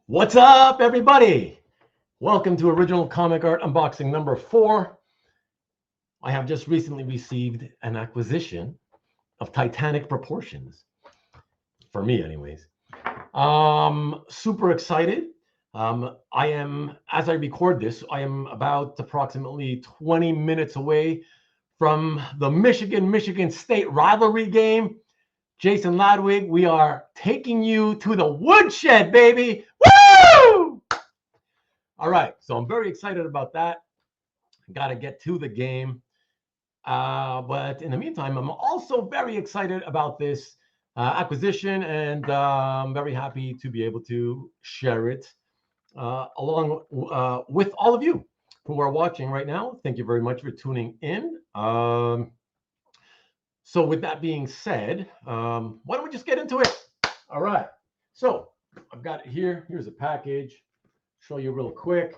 What's up, everybody? Welcome to Original Comic Art Unboxing number 4. I have just recently received an acquisition of Titanic proportions. For me, anyways. Super excited. I am, as I record this, I am about approximately 20 minutes away from the Michigan State rivalry game. Jason Ladwig, we are taking you to the woodshed, baby. Woo! All right, so I'm very excited about that. Got to get to the game. But in the meantime, I'm also very excited about this acquisition, and I'm very happy to be able to share it along with all of you who are watching right now. Thank you very much for tuning in. So with that being said, why don't we just get into it? All right. So I've got it here. Here's a package. Show you real quick.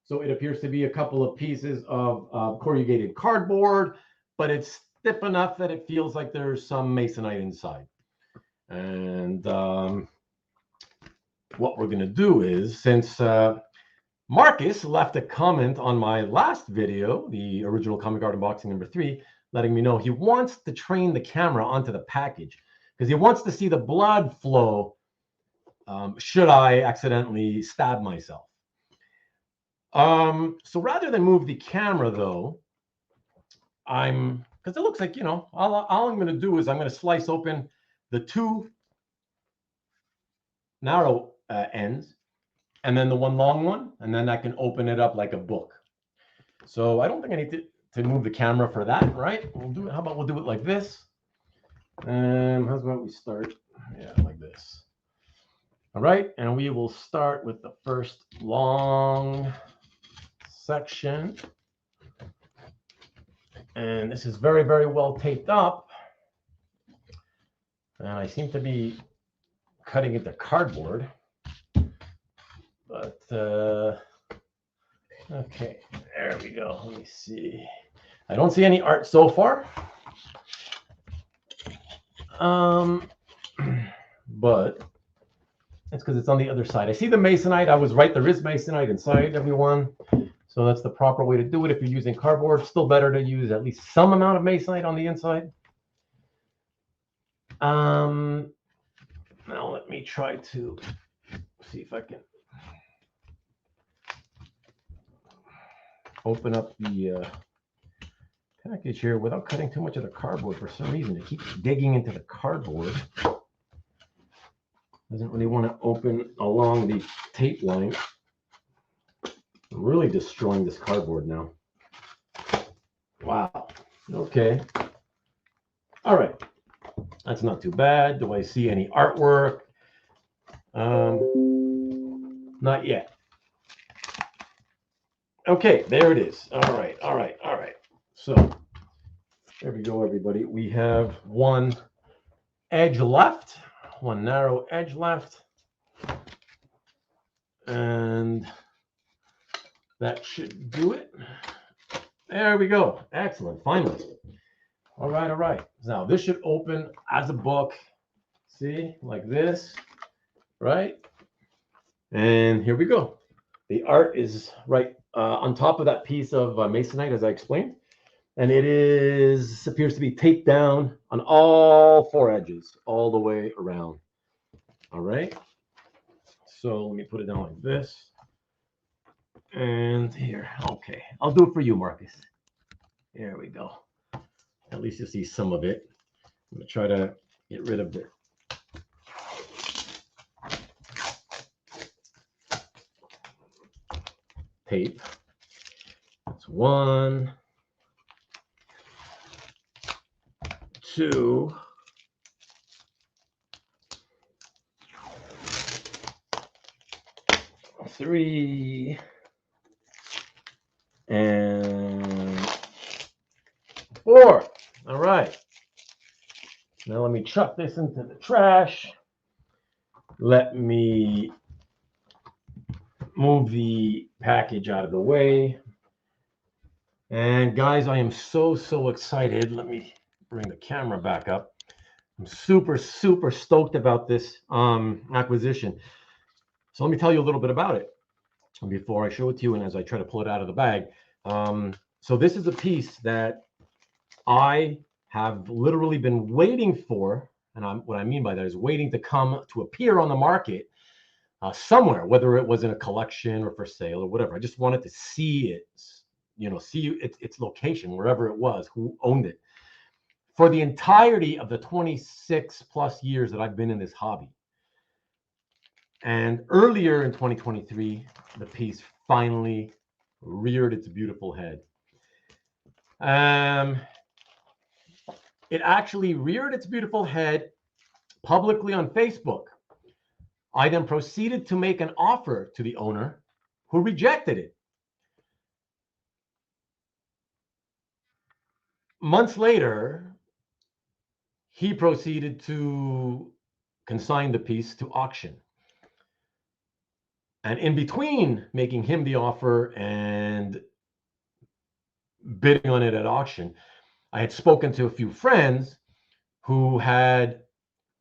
So it appears to be a couple of pieces of corrugated cardboard, but it's stiff enough that it feels like there's some masonite inside. And what we're going to do is, since Marcus left a comment on my last video, the Original Comic Art Unboxing number 3, letting me know he wants to train the camera onto the package because he wants to see the blood flow should I accidentally stab myself. So rather than move the camera, though, because it looks like, all I'm going to do is I'm going to slice open the two narrow ends and then the one long one, and then I can open it up like a book. So I don't think I need to move the camera for that, right? How about we'll do it like this? How about we start? Yeah, like this. All right, and we will start with the first long section. And this is very, very well taped up. And I seem to be cutting into cardboard. But, okay, there we go. Let me see. I don't see any art so far. But it's because it's on the other side. I see the masonite. I was right. There is masonite inside, everyone. So that's the proper way to do it. If you're using cardboard, still better to use at least some amount of masonite on the inside. Now let me try to see if I can open up the package here without cutting too much of the cardboard. For some reason, it keeps digging into the cardboard. Doesn't really want to open along the tape line. I'm really destroying this cardboard now. Wow. Okay. All right. That's not too bad. Do I see any artwork? Not yet. Okay, there it is. All right. So there we go, everybody. We have one edge left, one narrow edge left. And that should do it. There we go. Excellent. Finally. All right. Now this should open as a book. See, like this, right? And here we go. The art is right on top of that piece of masonite, as I explained, and it appears to be taped down on all 4 edges, all the way around. All right. So let me put it down like this. And here, okay. I'll do it for you, Marcus. There we go. At least you'll see some of it. I'm going to try to get rid of the tape. That's 1, 2, 3, and 4. All right. Now let me chuck this into the trash. Let me move the package out of the way. And guys, I am so excited. Let me bring the camera back up. I'm super stoked about this acquisition. So let me tell you a little bit about it before I show it to you and as I try to pull it out of the bag. So this is a piece that I have literally been waiting for, and what I mean by that is waiting to appear on the market somewhere, whether it was in a collection or for sale or whatever. I just wanted to see it, see its location, wherever it was, who owned it. For the entirety of the 26 plus years that I've been in this hobby. And earlier in 2023, the piece finally reared its beautiful head. It actually reared its beautiful head publicly on Facebook. I then proceeded to make an offer to the owner, who rejected it. Months later, he proceeded to consign the piece to auction. And in between making him the offer and bidding on it at auction, I had spoken to a few friends who had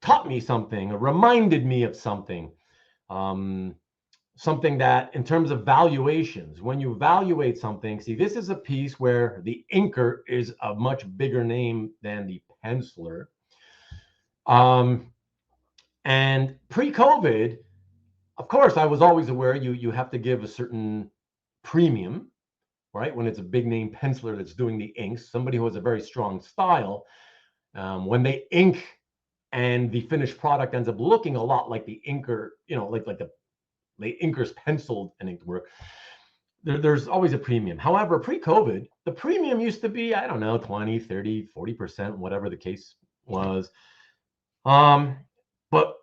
taught me something or reminded me of something. Something that in terms of valuations, when you evaluate something, see, this is a piece where the inker is a much bigger name than the penciler. And pre-COVID, of course, I was always aware you have to give a certain premium, right? When it's a big name penciler that's doing the inks, somebody who has a very strong style, when they ink and the finished product ends up looking a lot like the inker, like the inker's penciled and inked work, there's always a premium. However, pre-COVID, the premium used to be, I don't know, 20, 30, 40%, whatever the case was. But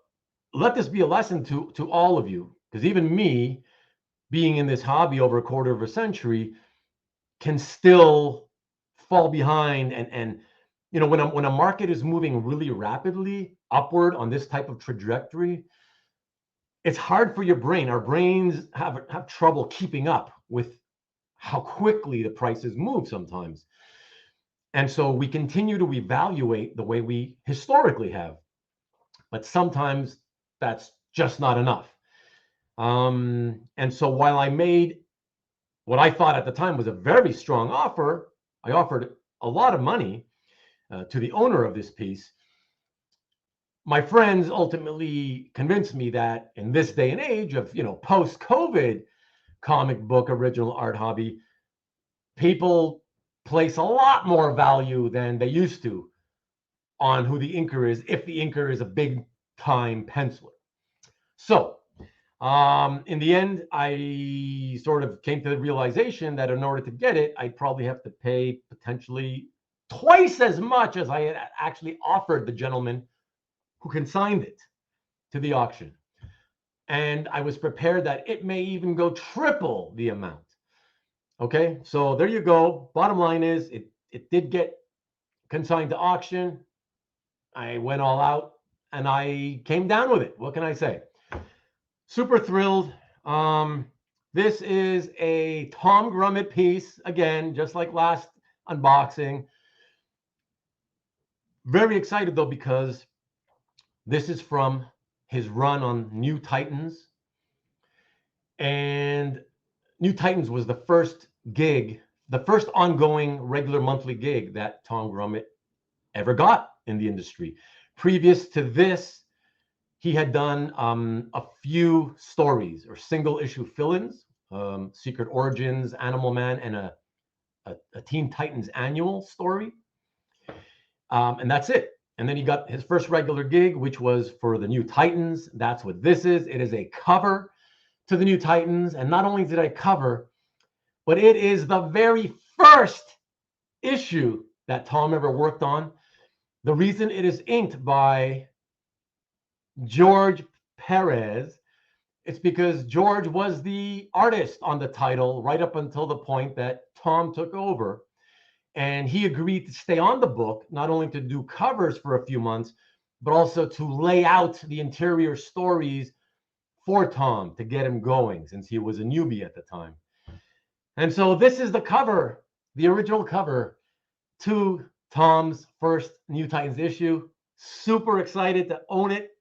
let this be a lesson to all of you, because even me, being in this hobby over a quarter of a century, can still fall behind. And when a market is moving really rapidly upward on this type of trajectory, it's hard for your brain. Our brains have trouble keeping up with how quickly the prices move sometimes. And so we continue to evaluate the way we historically have. But sometimes that's just not enough. And so while I made what I thought at the time was a very strong offer, I offered a lot of money to the owner of this piece. My friends ultimately convinced me that in this day and age of, post-COVID comic book original art hobby, people place a lot more value than they used to on who the inker is, if the inker is a big time penciler. So in the end, I sort of came to the realization that in order to get it, I'd probably have to pay potentially twice as much as I had actually offered the gentleman who consigned it to the auction. And I was prepared that it may even go triple the amount. Okay, so there you go. Bottom line is it did get consigned to auction. I went all out and I came down with it. What can I say? Super thrilled. This is a Tom Grummett piece, again, just like last unboxing. Very excited though, because this is from his run on New Titans. And New Titans was the first gig, the first ongoing regular monthly gig that Tom Grummett ever got in the industry. Previous to this, he had done a few stories or single issue fill-ins, Secret Origins, Animal Man, and a Teen Titans annual story. And that's it. And then he got his first regular gig, which was for the New Titans. That's what this is. It is a cover to the New Titans. And not only did I cover, but it is the very first issue that Tom ever worked on. The reason it is inked by George Perez, it's because George was the artist on the title right up until the point that Tom took over. And he agreed to stay on the book, not only to do covers for a few months, but also to lay out the interior stories for Tom to get him going, since he was a newbie at the time. And so this is the cover, the original cover to Tom's first New Titans issue. Super excited to own it.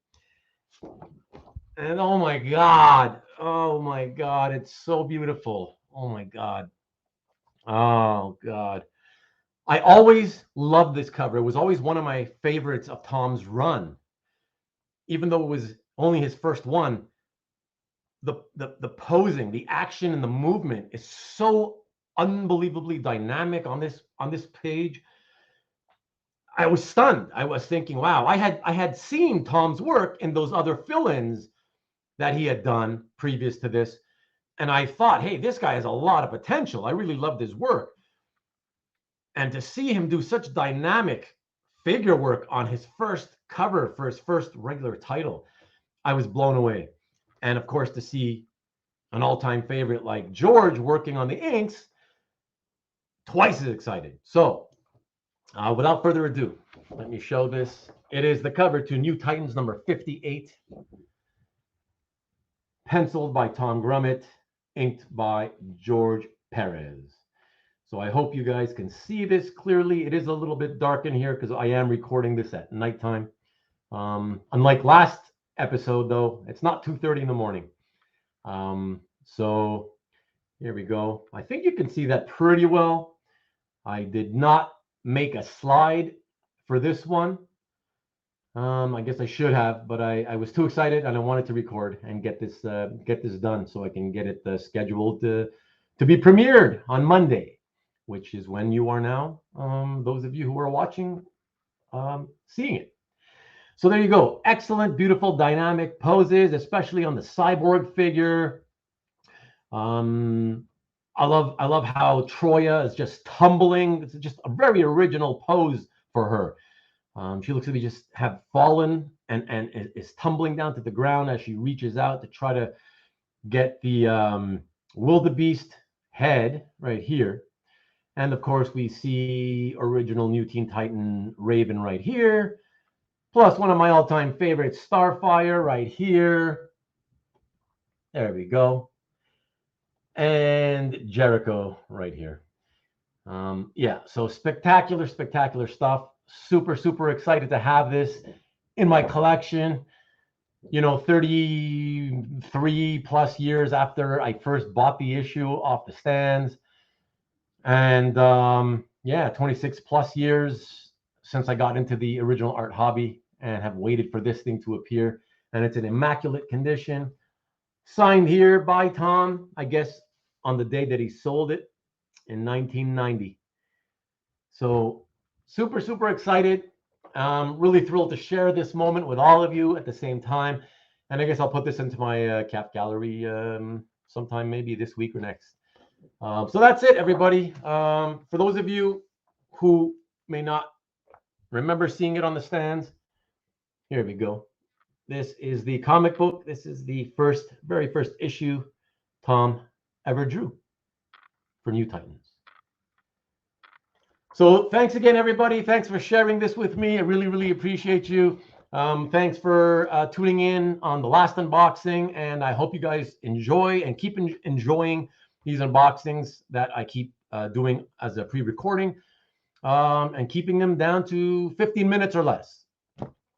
And oh my God. Oh my God. It's so beautiful. Oh my God. Oh God. I always loved this cover. It was always one of my favorites of Tom's run. Even though it was only his first one, the posing, the action and the movement is so unbelievably dynamic on this page. I was stunned. I was thinking, wow, I had seen Tom's work in those other fill-ins that he had done previous to this. And I thought, hey, this guy has a lot of potential. I really loved his work. And to see him do such dynamic figure work on his first cover for his first regular title, I was blown away. And of course, to see an all-time favorite like George working on the inks, twice as excited. So without further ado, let me show this. It is the cover to New Titans number 58, penciled by Tom Grummett, inked by George Perez. So I hope you guys can see this clearly. It is a little bit dark in here because I am recording this at nighttime. Unlike last episode, though, it's not 2:30 in the morning. So here we go. I think you can see that pretty well. I did not make a slide for this one. I guess I should have, but I was too excited and I wanted to record and get this done so I can get it scheduled to be premiered on Monday, which is when you are now, those of you who are watching, seeing it. So there you go. Excellent, beautiful, dynamic poses, especially on the cyborg figure. I love how Troya is just tumbling. It's just a very original pose for her. She looks to be just have fallen and is tumbling down to the ground as she reaches out to try to get the wildebeest head right here. And of course, we see original New Teen Titan Raven right here. Plus one of my all-time favorites, Starfire right here. There we go. And Jericho right here. Yeah, so spectacular, spectacular stuff. Super, super excited to have this in my collection. You know, 33 plus years after I first bought the issue off the stands. And yeah, 26 plus years since I got into the original art hobby and have waited for this thing to appear. And it's in immaculate condition. Signed here by Tom, I guess, on the day that he sold it in 1990. So super, super excited. Really thrilled to share this moment with all of you at the same time. And I guess I'll put this into my cap gallery sometime maybe this week or next. So that's it, everybody. For those of you who may not remember seeing it on the stands, here we go. This is the comic book. This is the very first issue Tom ever drew for New Titans. So thanks again, everybody. Thanks for sharing this with me. I really, really appreciate you. Thanks for tuning in on the last unboxing. And I hope you guys enjoy and keep enjoying these unboxings that I keep doing as a pre-recording and keeping them down to 15 minutes or less.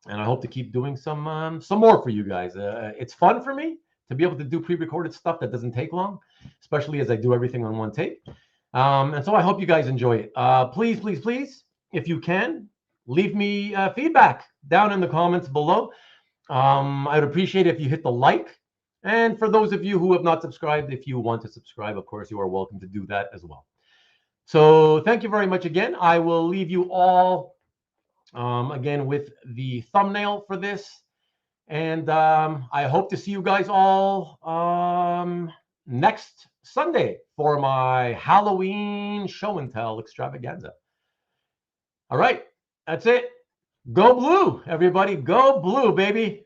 And I hope to keep doing some more for you guys. It's fun for me to be able to do pre-recorded stuff that doesn't take long, especially as I do everything on one tape. And so I hope you guys enjoy it. Please, please, please, if you can, leave me feedback down in the comments below. I'd appreciate it if you hit the like. And for those of you who have not subscribed, if you want to subscribe, of course, you are welcome to do that as well. So thank you very much again. I will leave you all again with the thumbnail for this. And I hope to see you guys all next Sunday for my Halloween show and tell extravaganza. All right, that's it. Go blue, everybody. Go blue, baby.